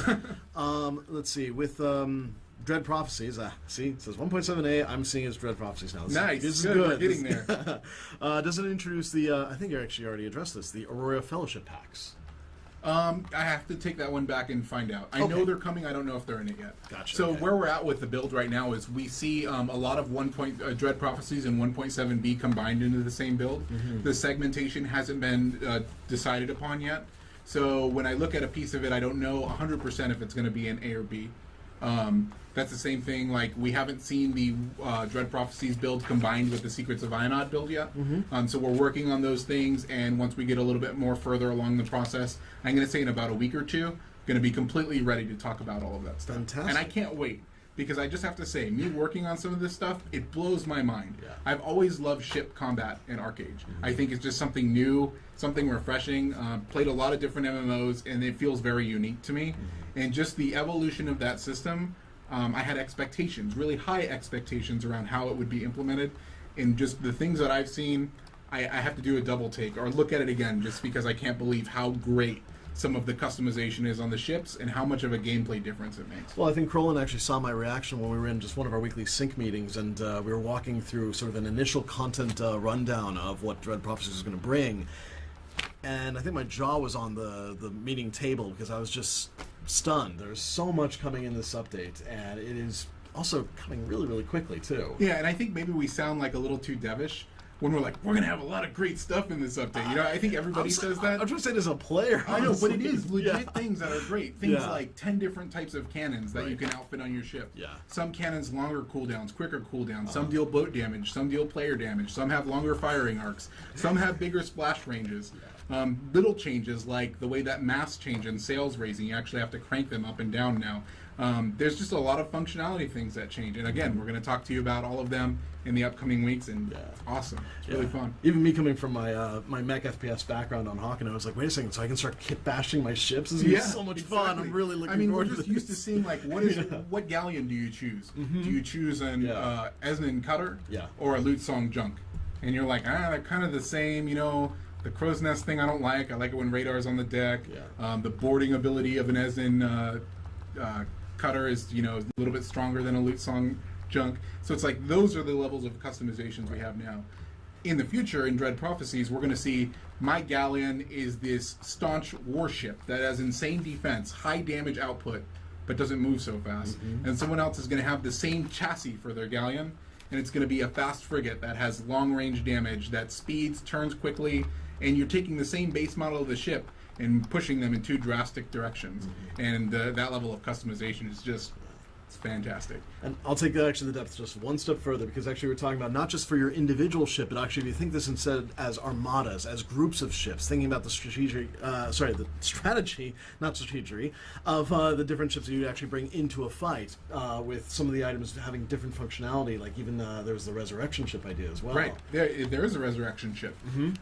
Let's see. With Dread Prophecies, see, it says 1.7a. I'm seeing it's Dread Prophecies now. Nice. This is good. good. We're getting there. Does it introduce the, I think you actually already addressed this, the Aurora Fellowship packs? I have to take that one back and find out. I know they're coming. I don't know if they're in it yet. Gotcha. So where we're at with the build right now is we see a lot of Dread Prophecies and 1.7b combined into the same build. The segmentation hasn't been decided upon yet. So when I look at a piece of it, I don't know 100% if it's going to be an A or B. That's the same thing, like we haven't seen the Dread Prophecies build combined with the Secrets of Ionod build yet. So we're working on those things, and once we get a little bit more further along the process, I'm going to say in about a week or two, going to be completely ready to talk about all of that stuff. Fantastic. And I can't wait, because I just have to say, me working on some of this stuff, it blows my mind. I've always loved ship combat in Archeage. I think it's just something new, something refreshing. Played a lot of different MMOs, and it feels very unique to me. And just the evolution of that system, I had expectations, really high expectations around how it would be implemented. And just the things that I've seen, I have to do a double take or look at it again just because I can't believe how great some of the customization is on the ships and how much of a gameplay difference it makes. Well, I think Crolin actually saw my reaction when we were in just one of our weekly sync meetings, and we were walking through sort of an initial content rundown of what Dread Prophecies was going to bring. And I think my jaw was on the meeting table because I was just stunned. There's so much coming in this update, and it is also coming really, really quickly, too. Yeah, and I think maybe we sound like a little too devish when we're like, we're going to have a lot of great stuff in this update. I think everybody says that. I'm trying to say it as a player. I know, but it is legit things that are great. Things like 10 different types of cannons that you can outfit on your ship. Some cannons longer cooldowns, quicker cooldowns. Some deal boat damage. Some deal player damage. Some have longer firing arcs. Some have bigger splash ranges. Little changes like the way that mass change and sails raising, you actually have to crank them up and down now. There's just a lot of functionality things that change. And again, we're going to talk to you about all of them in the upcoming weeks, and it's awesome. It's really fun. Even me coming from my my mech FPS background on Hawk, and I was like, wait a second, so I can start kit bashing my ships? This is going to be so much fun. I'm really looking forward to this. We're just used to seeing, like, what galleon do you choose? Do you choose an Esnin cutter or a Loot Song junk? And you're like, they're kind of the same, The crow's nest thing I don't like. I like it when radar's on the deck. The boarding ability of an Esnin cutter is, a little bit stronger than a Loot Song junk. So it's like those are the levels of customizations we have now. In the future, in Dread Prophecies, we're going to see my galleon is this staunch warship that has insane defense, high damage output, but doesn't move so fast. And someone else is going to have the same chassis for their galleon, and it's going to be a fast frigate that has long-range damage, that speeds, turns quickly, and you're taking the same base model of the ship and pushing them in two drastic directions. And that level of customization is just It's fantastic. And I'll take actually the depth just one step further, because actually we're talking about not just for your individual ship, but actually if you think this instead as armadas, as groups of ships, thinking about the strategy, not strategy, of the different ships that you actually bring into a fight, with some of the items having different functionality, like even there was the resurrection ship idea as well. Right. There is a resurrection ship.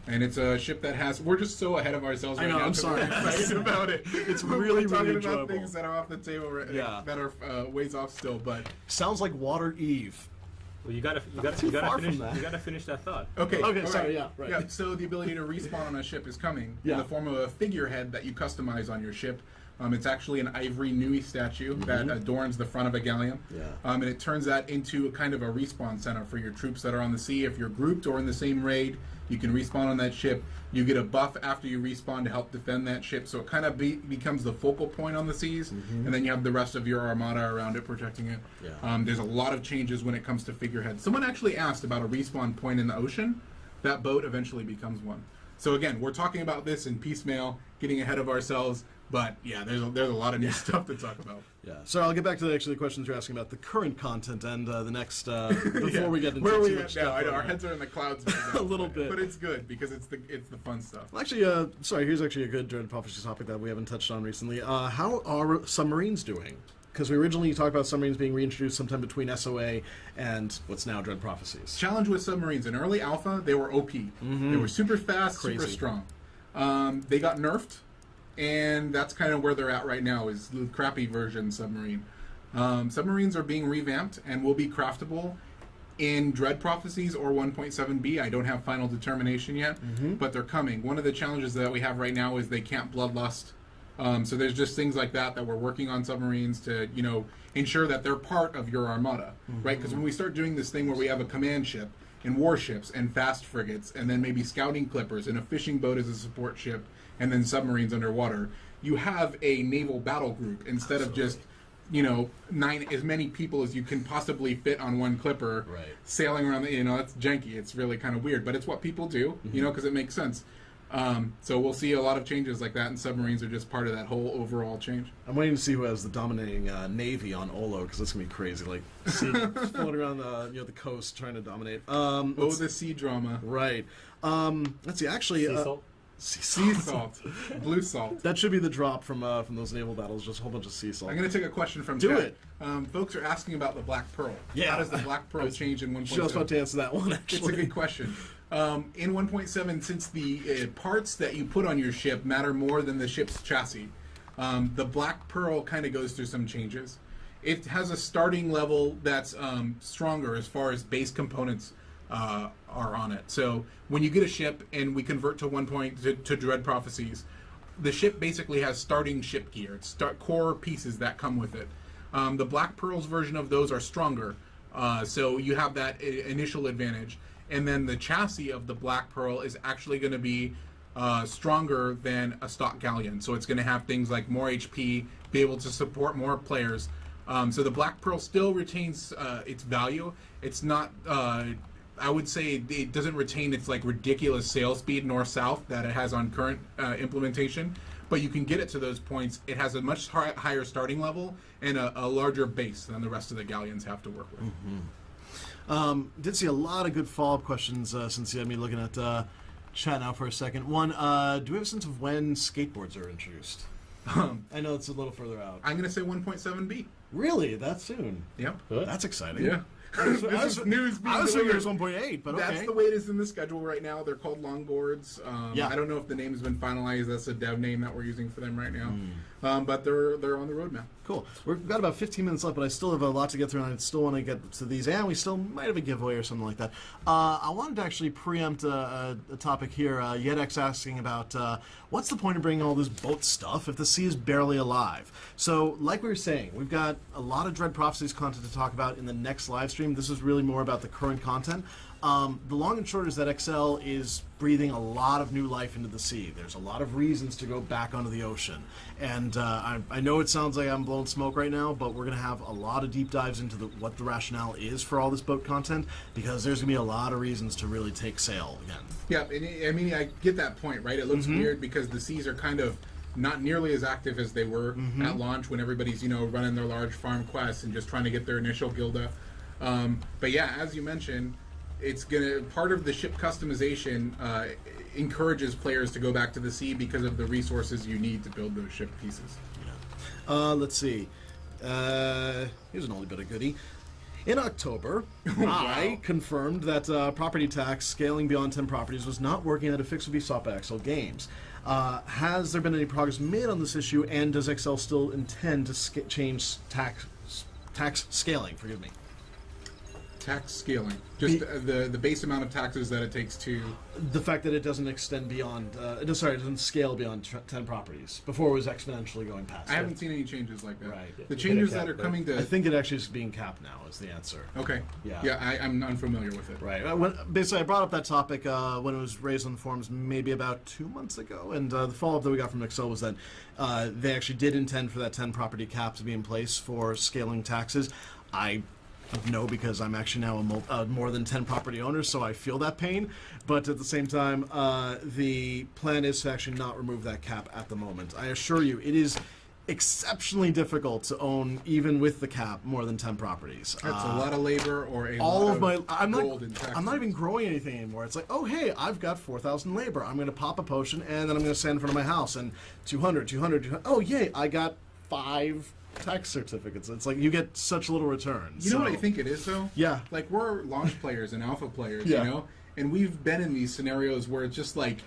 And it's a ship that has... We're just so ahead of ourselves right I know, now. I'm sorry. We're excited about it. It's We're really, talking really about enjoyable. things that are off the table, that are ways off still, but... Sounds like Water Eve. Well, you gotta far finish. from that. You gotta finish that thought. Okay, Okay, all sorry, yeah, right. Yeah, so the ability to respawn on a ship is coming in Yeah. the form of a figurehead that you customize on your ship. It's actually an ivory Nui statue that adorns the front of a galleon. Yeah. And it turns that into a kind of a respawn center for your troops that are on the sea. If you're grouped or in the same raid, you can respawn on that ship. You get a buff after you respawn to help defend that ship. So it kind of becomes the focal point on the seas. And then you have the rest of your armada around it protecting it. Yeah. There's a lot of changes when it comes to figureheads. Someone actually asked about a respawn point in the ocean. That boat eventually becomes one. So again, we're talking about this in piecemeal, getting ahead of ourselves. But yeah, there's a lot of new stuff to talk about. Yeah. So I'll get back to the questions you're asking about the current content and the next before we get into where are too we much at stuff. now? I know our heads are in the clouds right now, A little bit. but it's good because it's the fun stuff. Well, actually, sorry. Here's actually a good Dread Prophecy topic that we haven't touched on recently. How are submarines doing? Because we originally talked about submarines being reintroduced sometime between SOA and what's now Dread Prophecies. Challenge with submarines in early alpha, they were OP. They were super fast, super Crazy. strong. They got nerfed, and that's kind of where they're at right now. Is the crappy version submarine. Submarines are being revamped and will be craftable in Dread Prophecies or 1.7b. I don't have final determination yet, but they're coming. One of the challenges that we have right now is they can't bloodlust. So there's just things like that we're working on submarines to, ensure that they're part of your armada, right? Because when we start doing this thing where we have a command ship and warships and fast frigates and then maybe scouting clippers and a fishing boat as a support ship and then submarines underwater, you have a naval battle group instead of just as many people as you can possibly fit on one clipper, Right. sailing around. That's janky. It's really kind of weird, but it's what people do, because it makes sense. So we'll see a lot of changes like that, and submarines are just part of that whole overall change. I'm waiting to see who has the dominating navy on Olo, because that's gonna be crazy. Like floating around the coast trying to dominate. The sea drama. Right. Let's see. Actually, Sea salt. Sea salt. Blue salt. That should be the drop from those naval battles. Just a whole bunch of sea salt. I'm going to take a question from Do chat. it. Folks are asking about the Black Pearl. Yeah. How does the Black Pearl change in 1.7? Just about to answer that one. Actually, It's a good question. In 1.7, since the parts that you put on your ship matter more than the ship's chassis, the Black Pearl kind of goes through some changes. It has a starting level that's stronger as far as base components are on it. So when you get a ship and we convert to Dread Prophecies, the ship basically has starting ship gear. It's core pieces that come with it. The Black Pearl's version of those are stronger, so you have that initial advantage. And then the chassis of the Black Pearl is actually going to be stronger than a stock galleon. So it's going to have things like more HP, be able to support more players. So the Black Pearl still retains its value. It's not... I would say it doesn't retain its ridiculous sail speed north-south that it has on current implementation, but you can get it to those points. It has a much higher starting level and a larger base than the rest of the galleons have to work with. did see a lot of good follow-up questions since you had me looking at chat now for a second. One, do we have a sense of when skateboards are introduced? I know it's a little further out. I'm going to say 1.7b. Really? That soon? Yep. Good. That's exciting. Yeah. This is news being I was thinking it was delivered. 1.8, but okay. That's the way it is in the schedule right now. They're called longboards. Yeah. I don't know if the name has been finalized. That's a dev name that we're using for them right now. But they're on the roadmap. Cool. We've got about 15 minutes left, but I still have a lot to get through, and I still want to get to these, and we still might have a giveaway or something like that. I wanted to actually preempt a topic here. Yedex asking about what's the point of bringing all this boat stuff if the sea is barely alive? So, like we were saying, we've got a lot of Dread Prophecies content to talk about in the next live stream. This is really more about the current content. The long and short is that XL is breathing a lot of new life into the sea. There's a lot of reasons to go back onto the ocean. And I know it sounds like I'm blowing smoke right now, but we're going to have a lot of deep dives into what the rationale is for all this boat content, because there's going to be a lot of reasons to really take sail again. Yeah, and I mean, I get that point, right? It looks weird because the seas are kind of not nearly as active as they were at launch when everybody's running their large farm quests and just trying to get their initial gilda. But yeah, as you mentioned, it's part of the ship customization encourages players to go back to the sea because of the resources you need to build those ship pieces. Let's see. Here's an oldie but a goodie. In October, I confirmed that property tax scaling beyond 10 properties was not working out a fix would be sought by Excel Games. Has there been any progress made on this issue, and does Excel still intend to change tax scaling? Forgive me. Tax scaling, just the base amount of taxes that it takes to. The fact that it doesn't extend beyond, it doesn't scale beyond 10 properties. Before it was exponentially going past. I haven't seen any changes like that. Right. The changes that are coming to. I think it actually is being capped now. Is the answer. Okay. Yeah. I'm unfamiliar with it. Right. Basically, I brought up that topic when it was raised on the forums maybe about 2 months ago, and the follow-up that we got from Excel was that they actually did intend for that 10 property cap to be in place for scaling taxes. No, because I'm actually now a more than 10 property owner, so I feel that pain. But at the same time, the plan is to actually not remove that cap at the moment. I assure you, it is exceptionally difficult to own, even with the cap, more than 10 properties. That's a lot of labor or I'm taxes. not even growing anything anymore. It's like, oh, hey, I've got 4,000 labor. I'm going to pop a potion, and then I'm going to stand in front of my house, and 200. Oh, yay, I got 5 tax certificates. It's like you get such little returns. You know what I think it is, though? Yeah. Like, we're launch players and alpha players, Yeah. And we've been in these scenarios where it's just like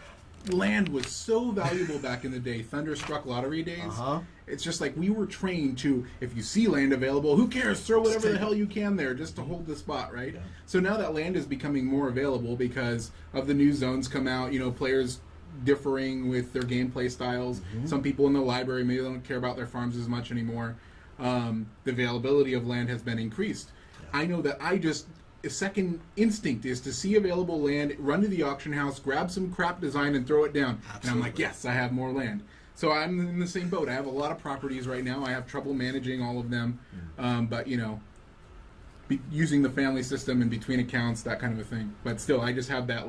land was so valuable back in the day, Thunderstruck lottery days. It's just like we were trained to, if you see land available, who cares? Throw whatever the hell you can there just to hold the spot, right? Yeah. So now that land is becoming more available because of the new zones come out, players differing with their gameplay styles. Some people in the library maybe don't care about their farms as much anymore. The availability of land has been increased. I know that a second instinct is to see available land, run to the auction house, grab some crap design and throw it down. Absolutely. And I'm like, yes, I have more land. So I'm in the same boat. I have a lot of properties right now. I have trouble managing all of them. But using the family system in between accounts, that kind of a thing. But still, I just have that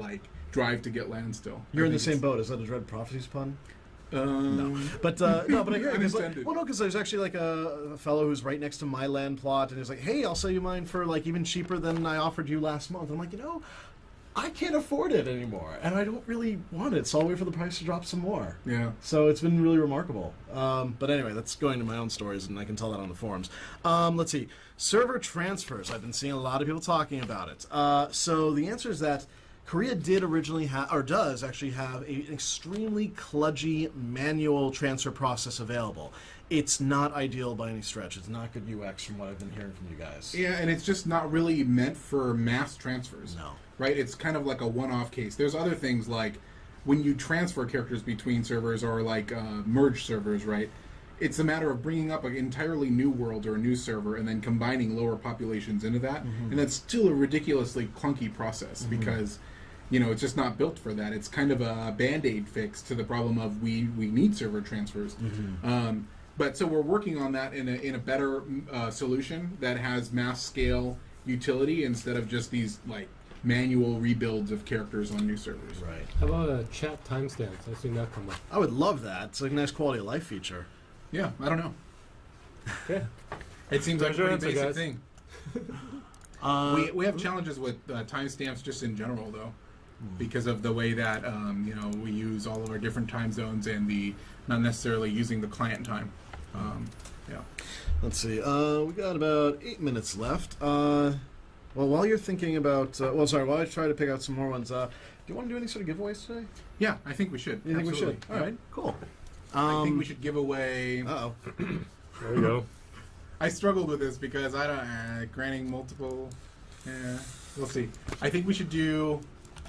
drive to get land still. You're in the same boat. Is that a Dread Prophecies pun? No. But I hear it. Because there's actually a fellow who's right next to my land plot, and he's like, hey, I'll sell you mine for even cheaper than I offered you last month. I'm like, I can't afford it anymore, and I don't really want it, so I'll wait for the price to drop some more. Yeah. So it's been really remarkable. But anyway, that's going to my own stories, and I can tell that on the forums. Let's see. Server transfers. I've been seeing a lot of people talking about it. So the answer is that Korea did originally have, or does actually have, an extremely kludgy manual transfer process available. It's not ideal by any stretch. It's not good UX from what I've been hearing from you guys. Yeah, and it's just not really meant for mass transfers. No. Right? It's kind of like a one-off case. There's other things like when you transfer characters between servers or merge servers, right? It's a matter of bringing up an entirely new world or a new server and then combining lower populations into that. And that's still a ridiculously clunky process because it's just not built for that. It's kind of a Band-Aid fix to the problem of we need server transfers. But so we're working on that in a better solution that has mass scale utility instead of just these manual rebuilds of characters on new servers. Right. How about chat timestamps? I've seen that come up. I would love that. It's a nice quality of life feature. Yeah, I don't know. Okay. It seems like a pretty answer, basic guys. thing. We have challenges with timestamps just in general, though, because of the way that we use all of our different time zones and the not necessarily using the client time. Yeah. Let's see. We got about 8 minutes left. Well, while you're thinking about, while I try to pick out some more ones, do you want to do any sort of giveaways today? Yeah, I think we should. You think Absolutely. we should? All right, cool. I think we should give away. Uh-oh. There we go. I struggled with this because I don't granting multiple. Yeah, we'll see. I think we should do.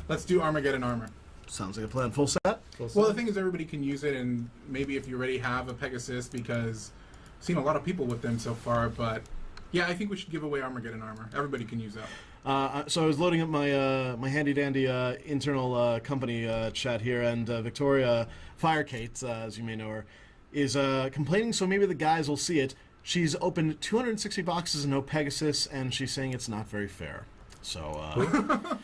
Let's do Armageddon armor. Sounds like a plan. Full set? Well, the thing is, everybody can use it, and maybe if you already have a Pegasus, because I've seen a lot of people with them so far. But yeah, I think we should give away Armageddon armor. Everybody can use that. So I was loading up my my handy dandy internal company chat here, and Victoria Firekate, as you may know her, is complaining. So maybe the guys will see it. She's opened 260 boxes and no Pegasus, and she's saying it's not very fair. So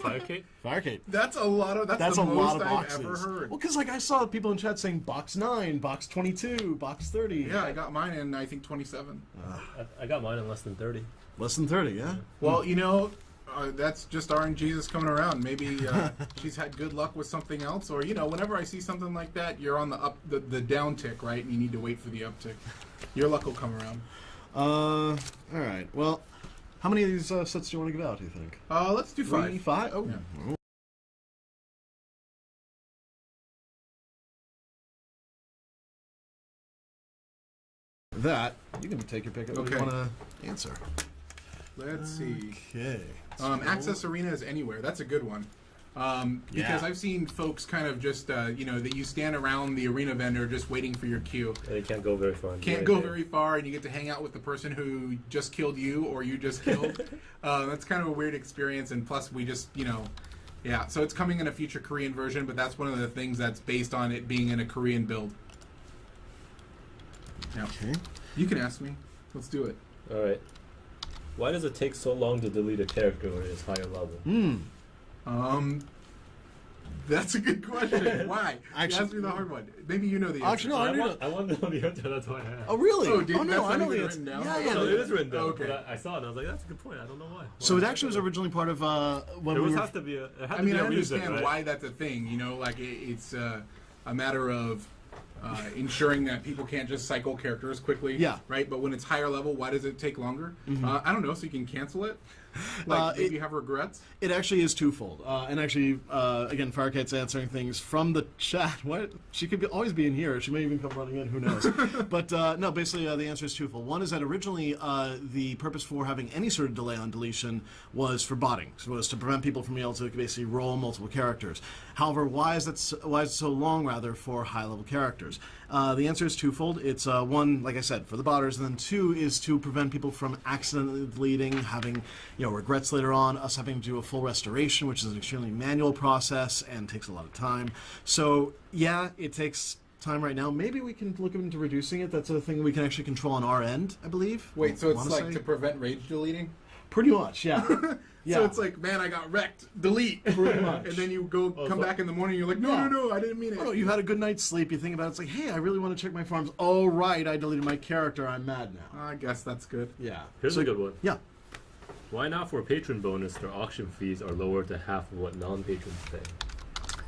Firecade? Firecade. That's a lot of. That's a the lot most of I've boxes. ever heard. Well, because like I saw people in chat saying box 9, box 22, box 30. Yeah, I got mine in I think 27. I got mine in less than 30. Less than 30, yeah. Well, that's just RNGesus coming around. Maybe she's had good luck with something else, or whenever I see something like that, you're on the down tick, right? And you need to wait for the uptick. Your luck will come around. All right. Well, how many of these sets do you want to give out? Do you think? Let's do 5. 5? Oh. Yeah. That you can take your pick at what you Okay. want to answer. Let's see. Okay. Access Arena is anywhere. That's a good one. Because I've seen folks kind of just, that you stand around the arena vendor just waiting for your queue. And you can't go very far. Can't go very far, and you get to hang out with the person who just killed you or you just killed. That's kind of a weird experience, and plus we just, yeah. So it's coming in a future Korean version, but that's one of the things that's based on it being in a Korean build. Yeah. Okay. You can ask me. Let's do it. Alright. Why does it take so long to delete a character when it is higher level? That's a good question. Why? Actually, Ask me the hard one. Maybe you know the answer. Actually, no, I want to know the answer, that's why I asked. Oh, really? Oh, dude, no, that's I not know even the written answer. down? Yeah, No, it is written down. Okay. But I saw it and I was like, that's a good point. I don't know why. So it actually was originally part of when There we was were. have to be a. It had I to mean, be I a reason, understand right? why that's a thing. It's a matter of ensuring that people can't just cycle characters quickly. Yeah. Right? But when it's higher level, why does it take longer? I don't know, so you can cancel it? Like, maybe you have regrets? It actually is twofold. And actually, again, Firecate's answering things from the chat. What? She could always be in here. She may even come running in. Who knows? But no, basically, the answer is twofold. One is that originally the purpose for having any sort of delay on deletion was for botting. So it was to prevent people from being able to basically roll multiple characters. However, why is it so long, rather, for high-level characters? The answer is twofold. It's one, like I said, for the botters, and then two is to prevent people from accidentally deleting, having regrets later on, us having to do a full restoration, which is an extremely manual process and takes a lot of time. So yeah, it takes time right now. Maybe we can look into reducing it. That's a thing we can actually control on our end, I believe. Wait, so it's Wanna like say? to prevent rage deleting? Pretty much, yeah. Yeah. So it's like, man, I got wrecked. Delete. Pretty much. And then you come back in the morning, you're like, no, I didn't mean it. Oh, you had a good night's sleep. You think about it. It's like, hey, I really want to check my farms. Oh, right, I deleted my character. I'm mad now. I guess that's good. Yeah. Here's a good one. Yeah. Why not for patron bonus, their auction fees are lower to half of what non-patrons pay?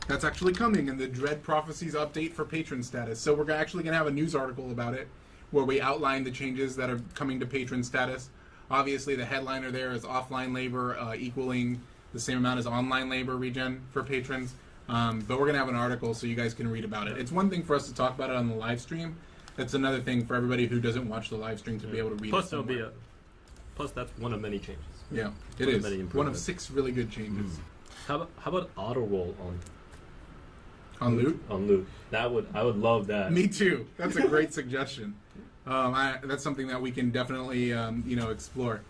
That's actually coming in the Dread Prophecies update for patron status. So we're actually going to have a news article about it where we outline the changes that are coming to patron status. Obviously, the headliner there is offline labor equaling the same amount as online labor regen for patrons. But we're going to have an article so you guys can read about it. It's one thing for us to talk about it on the live stream. It's another thing for everybody who doesn't watch the live stream to be able to read Plus, it there'll be somewhere. Plus, that's one of many changes. Yeah, it One of is. many One of improvements. 6 really good changes. How about auto roll On loot? on loot? I would love that. Me too. That's a great suggestion. That's something that we can definitely, explore.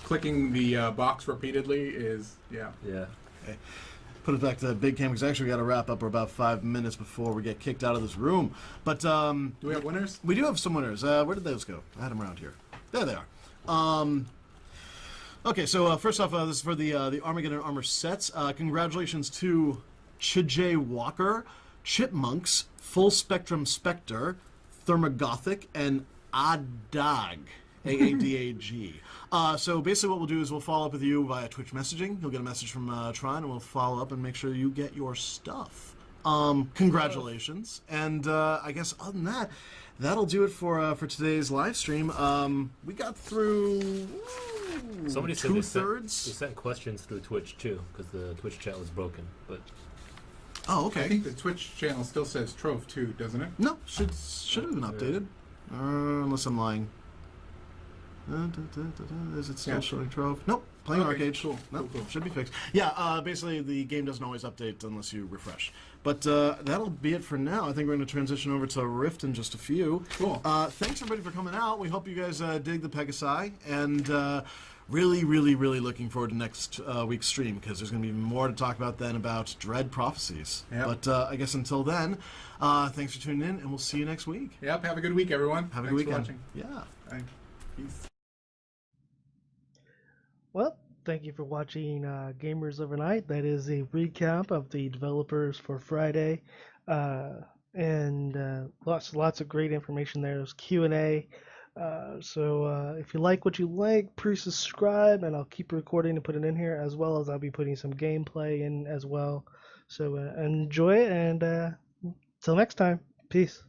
Clicking the box repeatedly is, yeah. Yeah. Okay. Put it back to Big Cam because actually we got to wrap up. We're about 5 minutes before we get kicked out of this room. But Do we have winners? we do have some winners. Where did those go? I had them around here. There they are. Okay, so first off, this is for the Armageddon Armor sets. Congratulations to Chijay Walker, Chipmunks, Full Spectrum Spectre, Thermogothic, and Adag. Aadag. So basically what we'll do is we'll follow up with you via Twitch messaging. You'll get a message from Trion, and we'll follow up and make sure you get your stuff. Congratulations. And I guess other than that, that'll do it for today's live stream. We got through Somebody said they two-thirds. sent questions through Twitch too, because the Twitch chat was broken. But Oh, I okay. think the Twitch channel still says Trove too, doesn't it? No, should have been updated. Unless I'm lying. Is it still Yeah. showing Trove? Nope. Playing Okay, Archeage. cool, Nope, cool. should be fixed. Yeah, basically the game doesn't always update unless you refresh. But that'll be it for now. I think we're going to transition over to Rift in just a few. Cool. Thanks everybody for coming out. We hope you guys dig the Pegasi, and really, really, really looking forward to next week's stream because there's going to be more to talk about then about Dread Prophecies. Yep. But I guess until then, thanks for tuning in, and we'll see you next week. Yep, have a good week, everyone. Have a Thanks good weekend. for watching. Yeah. Bye. Peace. Well, Thank you for watching Gamers Overnight. That is a recap of the developers for Friday, and lots of great information there. There's Q and A. So if you like what you like, please subscribe, and I'll keep recording and put it in here, as well as I'll be putting some gameplay in as well. So enjoy it, and till next time, peace.